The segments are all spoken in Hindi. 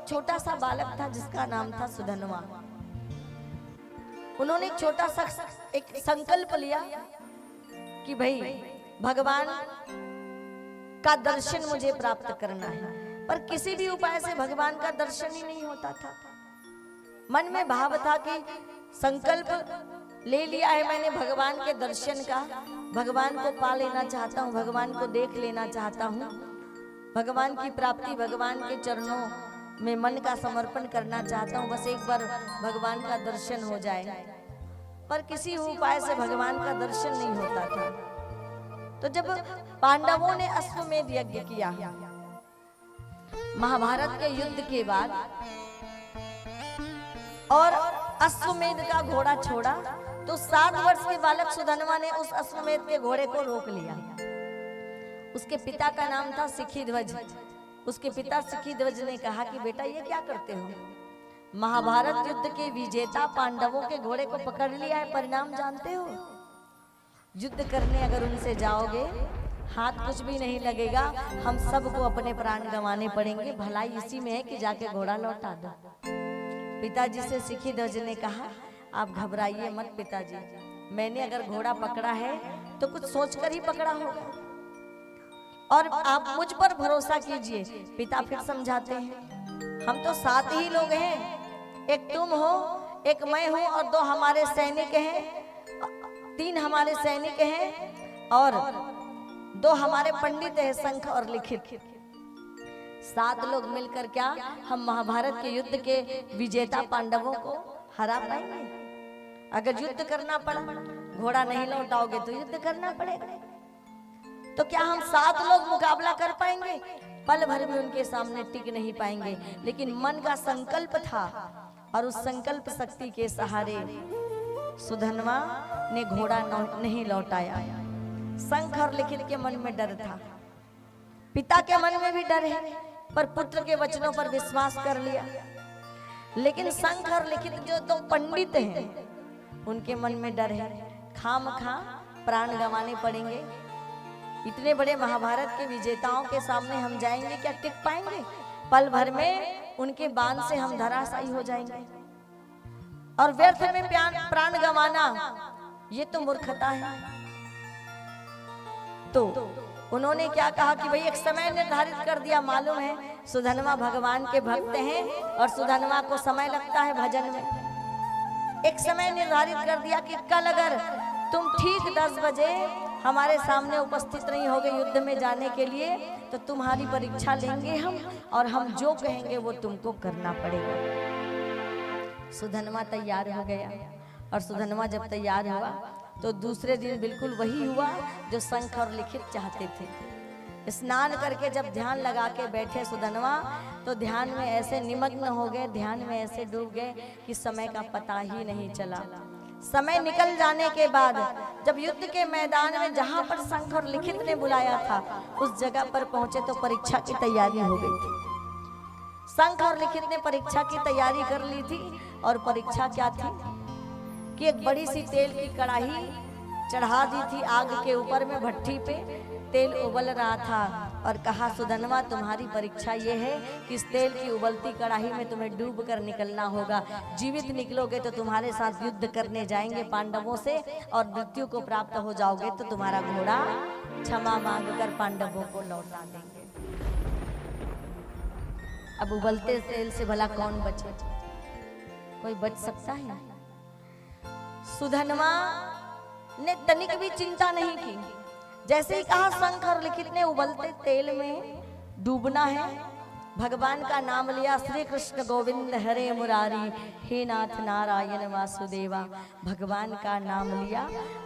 एक छोटा सा बालक था जिसका नाम था सुधनवा। उन्होंने एक छोटा सा एक संकल्प लिया कि भाई भगवान का दर्शन मुझे प्राप्त करना है, पर किसी भी उपाय से भगवान का दर्शन ही नहीं होता था। मन में भाव था कि संकल्प ले लिया है मैंने भगवान के दर्शन का, भगवान को पा लेना चाहता हूँ, भगवान को देख लेना चाहता हूँ, भगवान की प्राप्ति, भगवान के चरणों में मन का समर्पण करना चाहता हूँ, बस एक बार भगवान का दर्शन हो जाए। पर किसी उपाय से भगवान का दर्शन नहीं होता था। तो जब पांडवों ने अश्वमेध यज्ञ किया, महाभारत के युद्ध के बाद, और अश्वमेध का घोड़ा छोड़ा, तो 7 वर्ष के बालक सुधनवा ने उस अश्वमेध के घोड़े को रोक लिया। उसके पिता का नाम था सिखिध्वज। उसके पिता सिखिध्वज ने कहा कि बेटा ये क्या करते हो? महाभारत युद्ध के विजेता पांडवों के घोड़े को पकड़ लिया है, परिणाम जानते हो? युद्ध करने अगर उनसे जाओगे हाथ कुछ भी नहीं लगेगा, हम सबको अपने प्राण गंवाने पड़ेंगे, भलाई इसी में है कि जाके घोड़ा लौटा दो। पिताजी से सिखिध्वज ने कहा आप घबराइए मत पिताजी, मैंने अगर घोड़ा पकड़ा है तो कुछ सोचकर ही पकड़ा होगा, और आप मुझ पर भरोसा कीजिए। पिता फिर समझाते हैं हम तो 7 ही लोग हैं, एक तुम हो, एक मैं हूं, और 2 हमारे सैनिक हैं, 3 हमारे सैनिक हैं, और 2 हमारे पंडित हैं, शंख और लिखित। 7 लोग मिलकर क्या हम महाभारत के युद्ध के विजेता पांडवों को हरा पाएंगे? अगर युद्ध करना पड़ा, घोड़ा नहीं लौटाओगे तो युद्ध करना पड़ेगा, तो क्या हम 7 लोग मुकाबला कर पाएंगे? पल भर में उनके सामने टिक नहीं पाएंगे। लेकिन मन का संकल्प था, और उस संकल्प शक्ति के सहारे सुधनवा ने घोड़ा नहीं लौटाया। शंख और लिखित के मन में डर था, पिता के मन में भी डर है, पर पुत्र के वचनों पर विश्वास कर लिया। लेकिन शंख और लिखित जो 2 पंडित हैं, उनके मन में डर है, खामखा प्राण गंवाने पड़ेंगे। इतने बड़े महाभारत के विजेताओं के सामने हम जाएंगे, क्या टिक पाएंगे? पल भर में उनके बाण से हम धराशायी हो जाएंगे, और व्यर्थ में प्राण गंवाना ये तो मूर्खता है। तो उन्होंने क्या कहा कि भाई एक समय निर्धारित कर दिया। मालूम है सुधनवा भगवान के भक्त हैं, और सुधनवा को समय लगता है भजन में। एक समय निर्धारित कर दिया कि कल अगर तुम ठीक 10 बजे हमारे सामने उपस्थित नहीं होगे युद्ध में जाने के लिए, तो तुम्हारी परीक्षा लेंगे हम, और हम जो कहेंगे वो तुमको करना पड़ेगा। सुधनवा तैयार हो गया, और सुधनवा जब तैयार हुआ तो दूसरे दिन बिल्कुल वही हुआ जो शंख और लिखित चाहते थे। स्नान करके जब ध्यान लगा के बैठे सुधनवा, तो ध्यान में ऐसे निमग्न हो गए, ध्यान में ऐसे डूब गए कि समय का पता ही नहीं चला। समय निकल जाने के बाद जब युद्ध के मैदान में जहां पर शंख और लिखित ने बुलाया था, उस जगह पर पहुंचे तो परीक्षा की तैयारी हो गई थी। शंख और लिखित ने परीक्षा की तैयारी कर ली थी, और परीक्षा क्या थी कि एक बड़ी सी तेल की कढ़ाई चढ़ा दी थी आग के ऊपर में, भट्ठी पे तेल उबल रहा था, और कहा सुधनवा तुम्हारी परीक्षा ये है कि इस तेल की उबलती कढ़ाई में तुम्हें डूब कर निकलना होगा। जीवित निकलोगे तो तुम्हारे साथ युद्ध करने जाएंगे पांडवों से, और मृत्यु को प्राप्त हो जाओगे तो तुम्हारा घोड़ा क्षमा मांगकर पांडवों को लौटा देंगे। अब उबलते तेल से भला कौन बचे? कोई बच सकता है? सुधनवा ने तनिक भी चिंता नहीं की। जैसे ही कहा शंख और लिखित ने उबलते तेल में डूबना है, भगवान का नाम लिया, श्री कृष्ण गोविंद हरे मुरारी, हे नाथ नारायण वासुदेवा, भगवान का नाम लिया,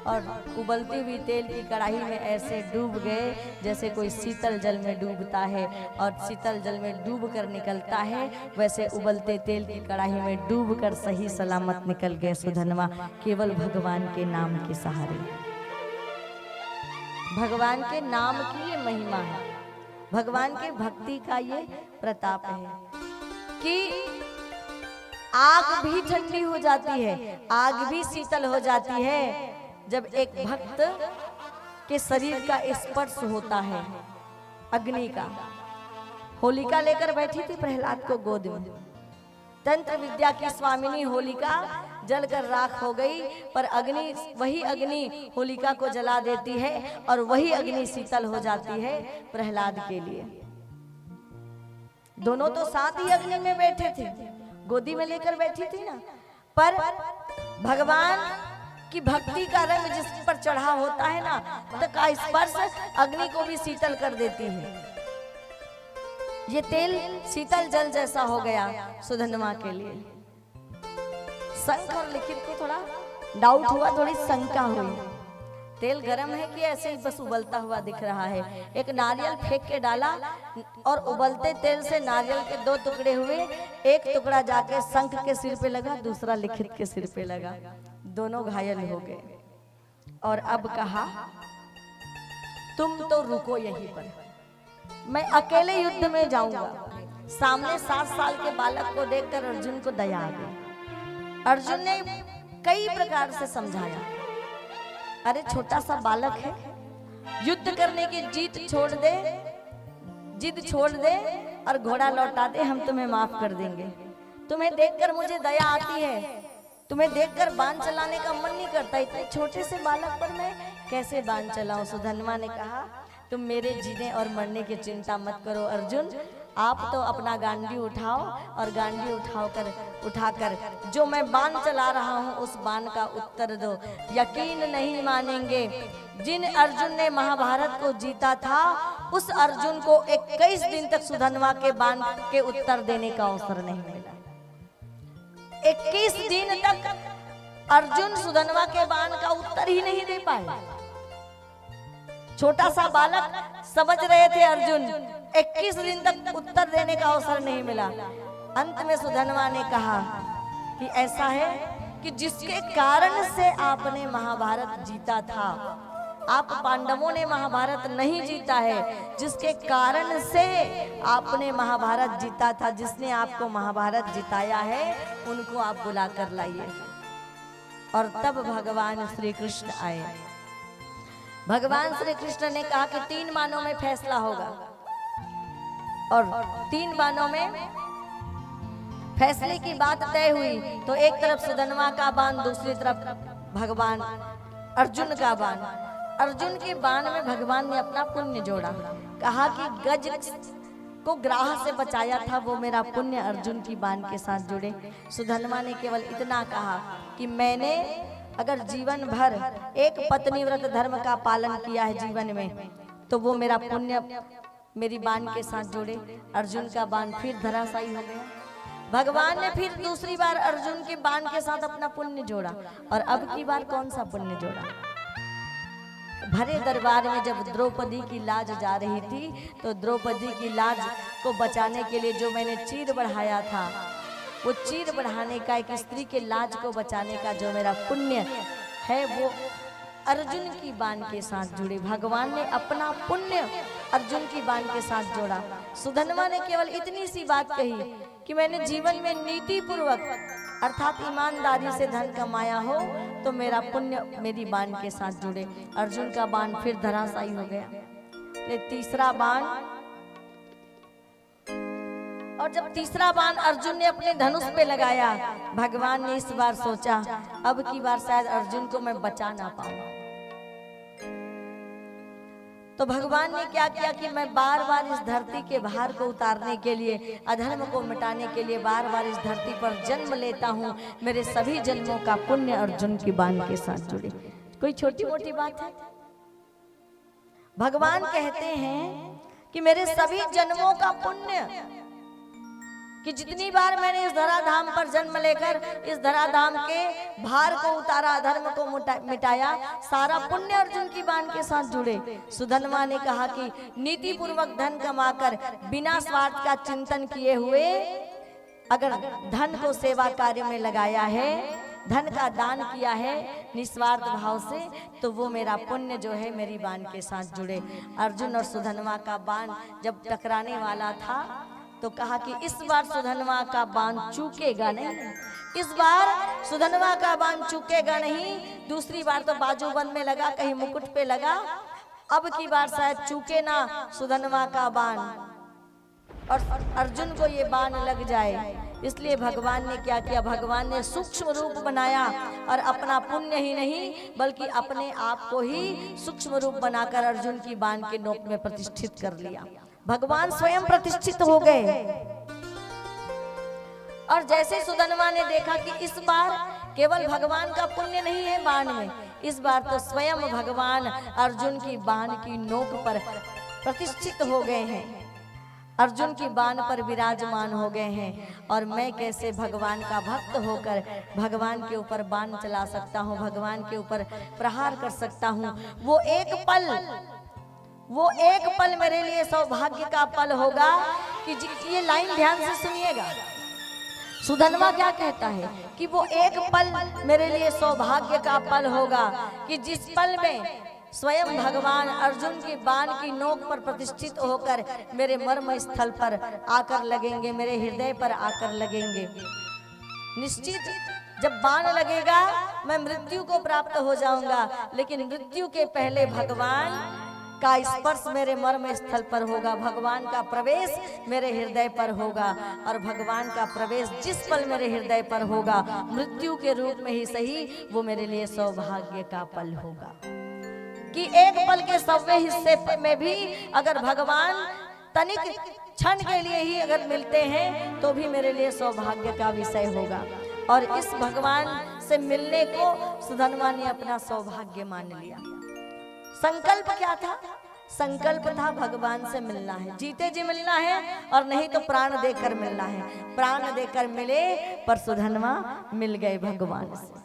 और उबलती हुई तेल की कढ़ाई में ऐसे डूब गए जैसे कोई शीतल जल में डूबता है, और शीतल जल में डूब कर निकलता है, वैसे उबलते तेल की कढ़ाई में डूब कर सही सलामत निकल गए सुधनवा, केवल भगवान के नाम के सहारे। भगवान के नाम की ये महिमा है, भगवान के भक्ति का ये प्रताप है कि आग भी ठंडी हो जाती है, आग भी शीतल हो जाती है जब एक भक्त के शरीर का स्पर्श होता है अग्नि का। होलिका लेकर बैठी थी प्रहलाद को गोद में। तंत्र विद्या की स्वामिनी होलिका जलकर राख हो गई, पर अग्नि, वही अग्नि होलिका को जला देती है और वही अग्नि शीतल हो जाती है प्रहलाद के लिए। दोनों तो साथ ही अग्नि में बैठे थे, गोदी में लेकर बैठी थी ना, पर भगवान की भक्ति का रंग जिस पर चढ़ा होता है ना, तो का स्पर्श अग्नि को भी शीतल कर देती है। ये तेल शीतल जल जैसा हो गया सुधन्वा के लिए। शंख और लिखित को थोड़ा डाउट हुआ, थोड़ी शंका हुई, तेल गर्म है कि ऐसे ही बस उबलता हुआ दिख रहा है। एक नारियल फेंक के डाला और उबलते तेल से नारियल के 2 टुकड़े हुए, एक टुकड़ा जाके शंख के सिर पे लगा, दूसरा लिखित के सिर पे लगा, दोनों घायल हो गए। और अब कहा तुम तो रुको यहीं पर, मैं अकेले युद्ध में जाऊंगा। सामने 7 साल के बालक को देखकर अर्जुन को दया आ गई। अर्जुन ने कई प्रकार से समझाया, अरे छोटा सा बालक है, युद्ध करने की जिद छोड़ दे और घोड़ा लौटा दे, हम तुम्हें माफ कर देंगे। तुम्हें देखकर मुझे दया आती है, तुम्हें देखकर बाण चलाने का मन नहीं करता, इतने छोटे से बालक पर मैं कैसे बाण चलाऊं। सुधन्वा ने कहा, तुम मेरे जीने और मरने की चिंता मत करो अर्जुन, आप तो अपना गांडी उठाओ और गांडी उठाकर जो मैं बाण चला रहा हूँ उस बाण का उत्तर दो। यकीन नहीं मानेंगे, जिन अर्जुन ने महाभारत को जीता था उस अर्जुन को 21 दिन तक सुधन्वा के बाण के उत्तर देने का अवसर नहीं मिला। 21 दिन तक अर्जुन सुधन्वा के बाण का उत्तर ही नहीं दे पाए। छोटा सा बालक समझ रहे थे अर्जुन, 21 दिन तक उत्तर देने का अवसर नहीं मिला। अंत में सुधन्वा ने कहा कि ऐसा है कि जिसके कारण से आपने महाभारत जीता था, आप पांडवों ने महाभारत नहीं जीता है, जिसके कारण से आपने महाभारत जीता था, जिसने आपको महाभारत जिताया है, उनको आप बुला कर लाइए। और तब भगवान श्री कृष्ण आए। भगवान श्री कृष्ण ने कहा कि 3 बाणों में फैसला होगा, और 3 बाणों में फैसले की बात तय हुई। तो एक तरफ सुधन्वा का बाण, दूसरी तरफ भगवान अर्जुन का बाण। अर्जुन के बाण में भगवान ने अपना पुण्य जोड़ा, कहा कि गज को ग्राह से बचाया था वो मेरा पुण्य अर्जुन की बाण के साथ जुड़े। सुधन्वा ने केवल इतना कहा कि मैंने अगर जीवन भर एक पत्नी व्रत धर्म का पालन किया है जीवन में, तो वो मेरा पुण्य मेरी बाण के साथ जोड़े। अर्जुन का बाण फिर धराशायी हो गया। भगवान ने फिर दूसरी बार अर्जुन के बाण के साथ अपना पुण्य जोड़ा, और अब की बार कौन सा पुण्य जोड़ा? भरे दरबार में जब द्रौपदी की लाज जा रही थी, तो द्रौपदी की लाज को बचाने के लिए जो मैंने चीर बढ़ाया था, वो चीर बढ़ाने का, एक स्त्री के लाज को बचाने का जो मेरा पुण्य है, वो अर्जुन की बाण के साथ जुड़े। भगवान ने अपना पुण्य अर्जुन की बाण के साथ जोड़ा। सुधन्वा ने केवल इतनी सी बात कही कि मैंने जीवन में नीति पूर्वक अर्थात ईमानदारी से धन कमाया हो, तो मेरा पुण्य मेरी बाण के साथ जुड़े। अर्जुन का बाण फिर धराशायी हो गया। ले तीसरा बाण, और जब तीसरा बाण अर्जुन ने अपने धनुष पे लगाया, भगवान ने इस बार सोचा अब की बार शायद अर्जुन को मैं बचा ना पाऊं। तो भगवान ने क्या किया कि मैं बार बार इस धरती के भार को उतारने के लिए, अधर्म को मिटाने के लिए बार बार इस धरती पर जन्म लेता हूँ। मेरे सभी जन्मों का पुण्य अर्जुन की बाण के साथ जुड़े। कोई छोटी मोटी बात है? भगवान कहते हैं कि मेरे सभी जन्मों का पुण्य, कि जितनी बार मैंने इस धराधाम पर जन्म लेकर इस धराधाम के भार को उतारा, धर्म को मिटाया, सारा पुण्य अर्जुन की बाण के साथ जुड़े। सुधन्वा ने कहा कि नीति पूर्वक धन कमाकर बिना स्वार्थ का चिंतन किए हुए अगर धन को सेवा कार्य में लगाया है, धन का दान किया है निस्वार्थ भाव से, तो वो मेरा पुण्य जो है मेरी बाण के साथ जुड़े। अर्जुन और सुधन्वा का बाण जब टकराने वाला था, तो कहा कि इस बार सुधन्वा का बाण चूकेगा नहीं, इस बार सुधन्वा का बाण चूकेगा नहीं। दूसरी बार तो बाजूबंद में लगा, कहीं मुकुट पे लगा, अब की बार शायद चूके ना सुधन्वा का बाण। और अर्जुन को ये बाण लग जाए। इसलिए भगवान ने क्या किया, भगवान ने सूक्ष्म रूप बनाया और अपना पुण्य ही नहीं बल्कि अपने आप को ही सूक्ष्म रूप बनाकर अर्जुन की बाण के नोक में प्रतिष्ठित कर लिया। भगवान स्वयं प्रतिष्ठित हो गए। और जैसे सुदामा ने देखा कि इस बार केवल भगवान का पुण्य नहीं है बाण में, इस बार तो स्वयं भगवान अर्जुन की बाण की नोक पर प्रतिष्ठित हो गए हैं, अर्जुन की बाण पर विराजमान हो गए हैं। और मैं कैसे भगवान का भक्त होकर भगवान के ऊपर बाण चला सकता हूँ, भगवान के ऊपर प्रहार कर सकता हूँ। वो एक पल मेरे लिए सौभाग्य का पल होगा कि ये लाइन ध्यान से सुनिएगा। सुदामा क्या कहता है कि वो एक पल मेरे लिए सौभाग्य का पल होगा कि जिस पल में स्वयं भगवान अर्जुन की बाण की नोक पर प्रतिष्ठित होकर मेरे मर्म स्थल पर आकर लगेंगे, मेरे हृदय पर आकर लगेंगे। निश्चित जब बाण लगेगा मैं मृत्यु को प्राप्त हो जाऊंगा, लेकिन मृत्यु के पहले भगवान का स्पर्श मेरे मर्म स्थल पर होगा, भगवान का प्रवेश मेरे हृदय पर होगा। और भगवान का प्रवेश जिस पल मेरे हृदय पर होगा, मृत्यु के रूप में ही सही, वो मेरे लिए सौभाग्य का पल होगा। कि एक पल के 100वें हिस्से में भी अगर भगवान तनिक क्षण के लिए ही अगर मिलते हैं तो भी मेरे लिए सौभाग्य का विषय होगा। और इस भगवान से मिलने को सुदामा ने अपना सौभाग्य मान लिया। संकल्प क्या था? संकल्प था भगवान से मिलना है, जीते जी मिलना है और नहीं तो प्राण देकर मिलना है। प्राण देकर मिले पर सुदामा मिल गए भगवान से।